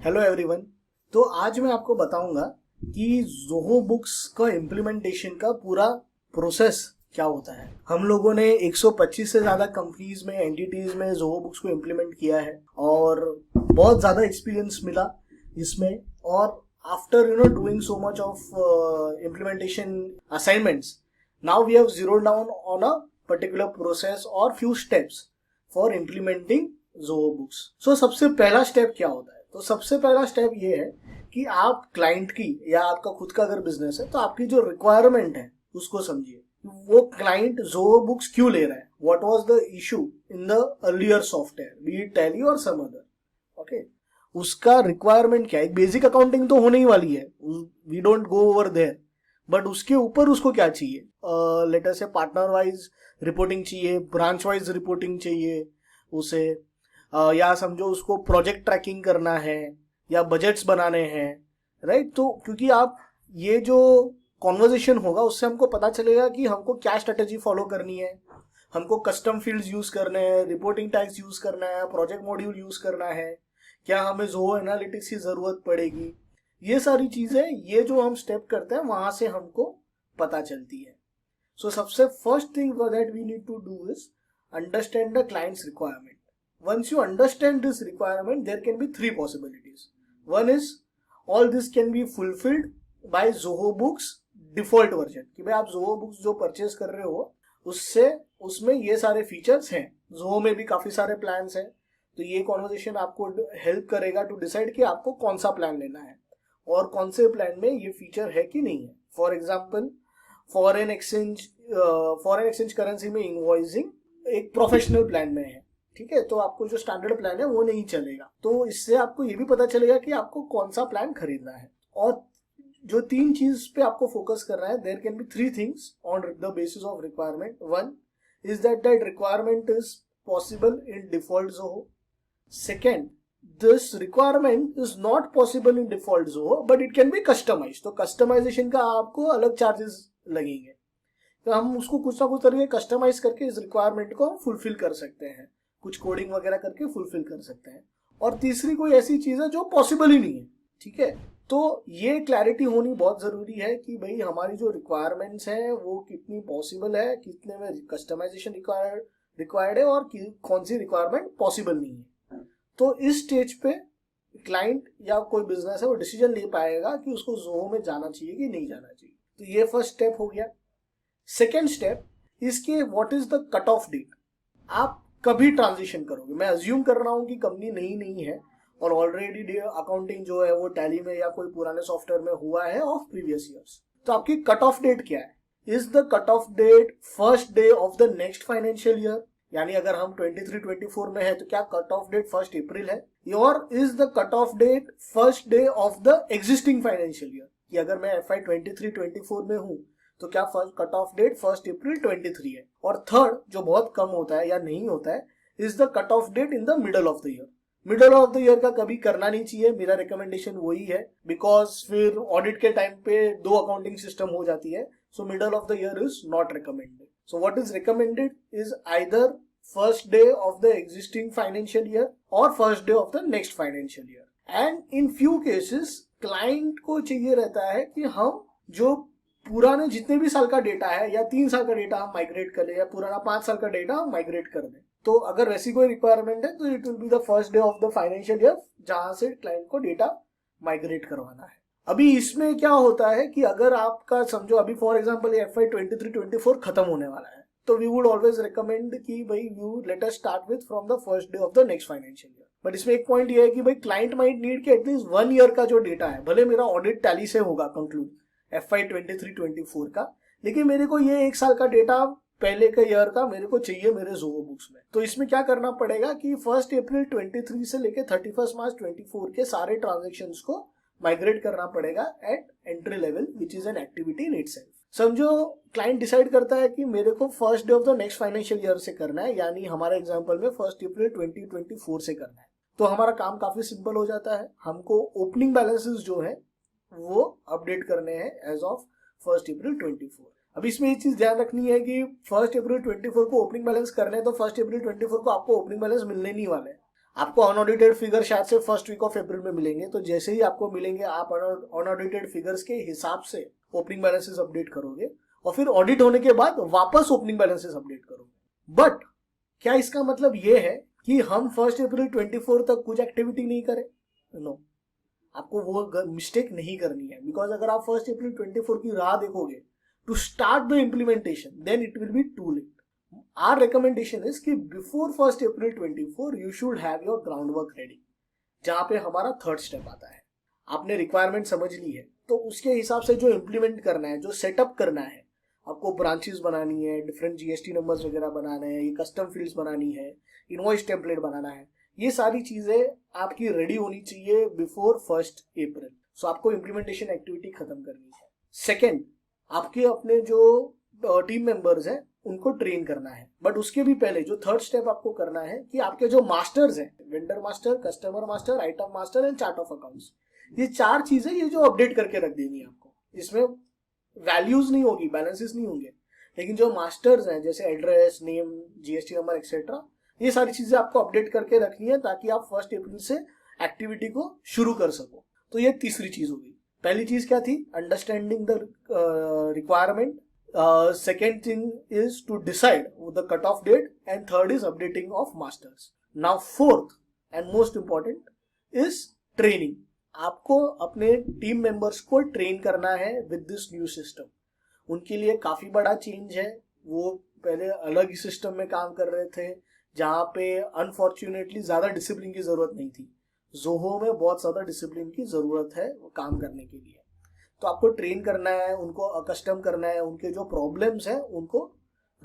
Hello everyone. तो आज मैं आपको बताऊंगा कि जोहो बुक्स का इम्प्लीमेंटेशन का पूरा प्रोसेस क्या होता है। हम लोगों ने 125 से ज़्यादा कंपनीज में एंटिटीज में जोहो बुक्स को इम्प्लीमेंट किया है और बहुत ज़्यादा एक्सपीरियंस मिला इसमें। और after doing so much of implementation assignments, now we have zero down on a particular process और few steps for implementing Zoho Books. So सबसे पहला स्टेप क्या होता है? तो सबसे पहला स्टेप ये है कि आप क्लाइंट की या आपका खुद का अगर बिजनेस है तो आपकी जो रिक्वायरमेंट है उसको समझिए। वो क्लाइंट जोहो बुक्स क्यों ले रहा है, what was the issue in the earlier software, B it tally और सम अदर। ओके, उसका रिक्वायरमेंट क्या है। एक बेसिक अकाउंटिंग तो होने ही वाली है, we don't go over there, but उसके ऊपर उसको क्या चाहिए, लेटर से पार्टनर वाइज रिपोर्टिंग चाहिए, ब्रांच वाइज रिपोर्टिंग चाहिए उसे, या समझो उसको प्रोजेक्ट ट्रैकिंग करना है या बजट्स बनाने हैं, राइट। तो क्योंकि आप ये जो कॉन्वर्जेशन होगा उससे हमको पता चलेगा कि हमको क्या स्ट्रेटेजी फॉलो करनी है, हमको कस्टम फील्ड्स यूज करने हैं, रिपोर्टिंग टैग्स यूज करना है, प्रोजेक्ट मॉड्यूल यूज करना है, क्या हमें जोहो एनालिटिक्स की जरूरत पड़ेगी। ये सारी चीजें, ये जो हम स्टेप करते हैं वहां से हमको पता चलती है। सो सबसे first thing that we need to do is understand the clients requirement. Once you understand this requirement, there can be three possibilities. One is all this can be fulfilled by Zoho Books default version, कि भाई आप Zoho Books जो purchase कर रहे हो उससे उसमें ये सारे फीचर्स हैं। Zoho में भी काफी सारे प्लान्स हैं, तो ये कॉन्वर्जेशन आपको हेल्प करेगा टू डिसाइड कि आपको कौन सा प्लान लेना है और कौन से प्लान में ये फीचर है कि नहीं है। For example, foreign exchange currency में इनवॉइसिंग एक प्रोफेशनल प्लान में है, ठीक है, तो आपको जो स्टैंडर्ड प्लान है वो नहीं चलेगा। तो इससे आपको ये भी पता चलेगा कि आपको कौन सा प्लान खरीदना है। और जो तीन चीज पे आपको फोकस करना है, there can be three things on the basis of requirement. One is that requirement is possible in default Zoho. Second, this requirement is not possible in default Zoho but it can be customize. तो customization का आपको अलग charges लगेंगे, तो हम उसको कुछ ना कुछ तरीके कस्टमाइज करके इस रिक्वायरमेंट को हम फुलफिल कर सकते हैं, कुछ कोडिंग वगैरह करके फुलफिल कर सकते हैं। और तीसरी कोई ऐसी चीज है जो पॉसिबल ही नहीं है, ठीक है। तो ये क्लैरिटी होनी बहुत जरूरी है कि भाई हमारी जो रिक्वायरमेंट्स हैं वो कितनी पॉसिबल है, कितने में कस्टमाइजेशन रिक्वायर्ड है और कौन सी रिक्वायरमेंट पॉसिबल नहीं है। तो इस स्टेज पे क्लाइंट या कोई बिजनेस है वो डिसीजन ले पाएगा कि उसको जोहो में जाना चाहिए कि नहीं जाना चाहिए। तो ये फर्स्ट स्टेप हो गया। सेकेंड स्टेप इसके, what is the cut off date. आप कभी ट्रांजिशन करोगे, मैं अज्यूम कर रहा हूं कि कंपनी नई नहीं है और ऑलरेडी अकाउंटिंग जो है वो टैली में या कोई पुराने सॉफ्टवेयर में हुआ है ऑफ प्रीवियस ईयर्स। तो आपकी कट ऑफ डेट क्या है? Is the cut off date first day of the next financial year, यानी अगर हम 23-24 में है तो क्या कट ऑफ डेट 1 अप्रैल है, और is the cut off date first day of the existing financial year, कि अगर मैं FY 23-24 में हूं तो क्या first cut off date 1 April 23 है। और थर्ड, जो बहुत कम होता है या नहीं होता है, is the cut off date in the middle of the year. Middle of the year का कभी करना नहीं चाहिए, मेरा रिकमेंडेशन वही है, बिकॉज फिर ऑडिट के टाइम पे 2 अकाउंटिंग सिस्टम हो जाती है. So middle of the year is not recommended. So what is recommended is either first day of the existing financial year और first day of the next financial year. And in few cases client को चाहिए रहता है कि हम जो पुराने जितने भी साल का डेटा है या 3 साल का डेटा हम माइग्रेट कर ले या पुराना 5 साल का डेटा हम माइग्रेट कर दें. तो अगर वैसी कोई रिक्वायरमेंट है तो it will be the first day of the financial year जहां से क्लाइंट को डेटा माइग्रेट करवाना है. अभी इसमें क्या होता है कि अगर आपका समझो अभी फॉर एग्जांपल FY 23-24 खत्म होने वाला है, तो वी वुड ऑलवेज रिकमेंड कि भाई you let us start with from the first day of the next financial year. But इसमें एक पॉइंट ये है कि भाई क्लाइंट माइट नीड के एटलीस्ट 1 ईयर का जो डेटा है, भले मेरा ऑडिट टैली से होगा कंक्लूड FY 23-24 का, लेकिन मेरे को ये 1 साल का डेटा पहले के ईयर का मेरे को चाहिए मेरे जोहो बुक्स में. तो इसमें क्या करना पड़ेगा कि 1 अप्रैल 23 से लेके 31 मार्च 24 के सारे ट्रांजेक्शंस को माइग्रेट करना पड़ेगा eight entry level, which is an activity in itself. समझो क्लाइंट डिसाइड करता है कि मेरे को first day of the next financial year से करना है, यानी हमारे एग्जाम्पल में 1 अप्रैल 2024 से करना है. तो हमारा काम काफी सिंपल हो जाता है. हमको ओपनिंग बैलेंसेस जो है वो अपडेट करने हैं एज ऑफ 1 अप्रैल 24. अब इसमें एक चीज ध्यान रखनी है कि 1 अप्रैल 24 को ओपनिंग बैलेंस करने हैं तो 1 अप्रैल 24 को आपको ओपनिंग बैलेंस मिलने नहीं वाले. आपको अनऑडिटेड फिगर शायद से फर्स्ट वीक ऑफ अप्रैल में मिलेंगे, तो जैसे ही आपको मिलेंगे आप अनऑडिटेड फिगर्स के हिसाब से ओपनिंग बैलेंसेस अपडेट करोगे और फिर ऑडिट होने के बाद वापस ओपनिंग बैलेंसेस अपडेट करोगे। बट क्या इसका मतलब ये है कि हम 1 अप्रैल 24 तक कुछ एक्टिविटी नहीं करें? नो, आपको वो मिस्टेक नहीं करनी है, बिकॉज अगर आप 1 अप्रैल 24 की राह देखोगे to start the implementation, then it will be too late. Our recommendation is कि before 1 April 24 you should have your ground work ready, जहां पे हमारा थर्ड स्टेप आता है। आपने रिक्वायरमेंट समझ ली है, तो उसके हिसाब से जो इम्प्लीमेंट करना है, जो सेटअप करना है, आपको ब्रांचेस बनानी है, डिफरेंट जीएसटी नंबर्स वगैरह बनाने हैं, ये कस्टम फील्ड्स बनानी है, इनवॉइस टेम्पलेट बनाना है, ये सारी चीजें आपकी रेडी होनी चाहिए बिफोर 1 अप्रैल। सो आपको इम्प्लीमेंटेशन एक्टिविटी खत्म करनी है। सेकेंड, आपके अपने जो टीम मेंबर्स हैं उनको ट्रेन करना है। बट उसके भी पहले जो थर्ड स्टेप आपको करना है कि आपके जो मास्टर्स हैं, vendor master, customer master, item master and chart of accounts, ये 4 चीजें ये जो अपडेट करके रख देनी है आपको। इसमें वैल्यूज नहीं होगी, बैलेंसेस नहीं होंगे, लेकिन जो मास्टर्स हैं जैसे address, name, GST number etcetera, ये सारी चीजें आपको अपडेट करके रखनी है ताकि आप 1 अप्रैल से एक्टिविटी को शुरू कर सको। तो ये तीसरी चीज होगी। पहली चीज क्या थी? Understanding the requirement. Second thing is to decide the cutoff date, and third is updating of masters. Now fourth and most important is training. आपको अपने टीम मेंबर्स को ट्रेन करना है विद दिस न्यू सिस्टम। उनके लिए काफी बड़ा change है। वो पहले अलग ही सिस्टम में काम कर रहे थे जहाँ पे अनफॉर्चुनेटली ज्यादा डिसिप्लिन की जरूरत नहीं थी। जोहो में बहुत ज्यादा डिसिप्लिन की जरूरत है वो काम करने के लिए। तो आपको ट्रेन करना है, उनको अकस्टम करना है, उनके जो प्रॉब्लम्स हैं उनको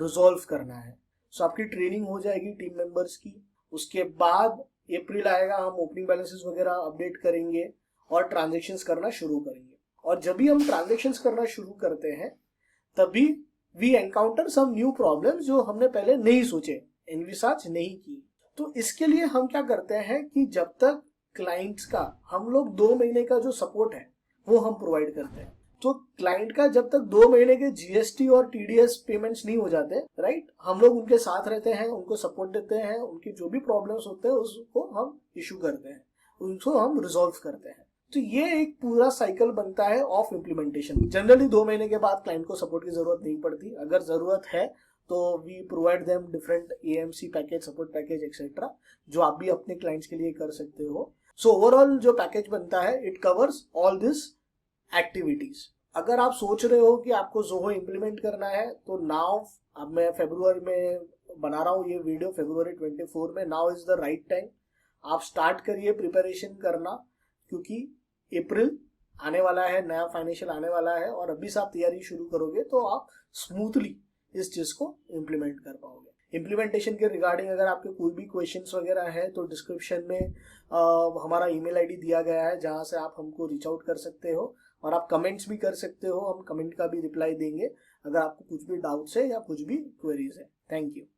रिजॉल्व करना है। सो आपकी ट्रेनिंग हो जाएगी टीम मेंबर्स की। उसके बाद अप्रैल आएगा, हम ओपनिंग बैलेंसेस वगैरह अपडेट करेंगे और ट्रांजेक्शन्स करना शुरू करेंगे। और जब भी हम ट्रांजेक्शन्स करना शुरू करते हैं तभी we encounter some new problems जो हमने पहले नहीं सोचे, एनविसाज नहीं की। तो इसके लिए हम क्या करते हैं कि जब तक क्लाइंट्स का हम लोग 2 महीने का जो सपोर्ट है वो हम प्रोवाइड करते हैं। तो क्लाइंट का जब तक 2 महीने के जीएसटी और टीडीएस पेमेंट्स नहीं हो जाते, राइट, हम लोग उनके साथ रहते हैं, उनको सपोर्ट देते हैं, उनके जो भी प्रॉब्लम्स होते हैं उसको हम इशू करते हैं, उनको हम रिजॉल्व करते हैं। तो ये एक पूरा साइकिल बनता है ऑफ इम्प्लीमेंटेशन। जनरली 2 महीने के बाद क्लाइंट को सपोर्ट की जरूरत नहीं पड़ती। अगर जरूरत है तो we provide them different AMC package, support package etcetera, जो आप भी अपने क्लाइंट्स के लिए कर सकते हो। सो ओवरऑल जो पैकेज बनता है it covers all this activities. अगर आप सोच रहे हो कि आपको जोहो इम्प्लीमेंट करना है तो नाउ, अब मैं फरवरी में बना रहा हूँ ये वीडियो, फरवरी 24 में, now is the right time. आप स्टार्ट करिए प्रिपरेशन करना, क्योंकि अप्रैल आने वाला है, नया फाइनेंशियल आने वाला है, और अभी से आप तैयारी शुरू करोगे तो आप स्मूथली इस चीज को इम्प्लीमेंट कर पाओगे। इम्प्लीमेंटेशन के रिगार्डिंग अगर आपके कोई भी क्वेश्चंस वगैरह है तो डिस्क्रिप्शन में हमारा ईमेल आईडी दिया गया है जहां से आप हमको रीच आउट कर सकते हो, और आप कमेंट्स भी कर सकते हो, हम कमेंट का भी रिप्लाई देंगे अगर आपको कुछ भी डाउट्स है या कुछ भी क्वेरीज है। Thank you.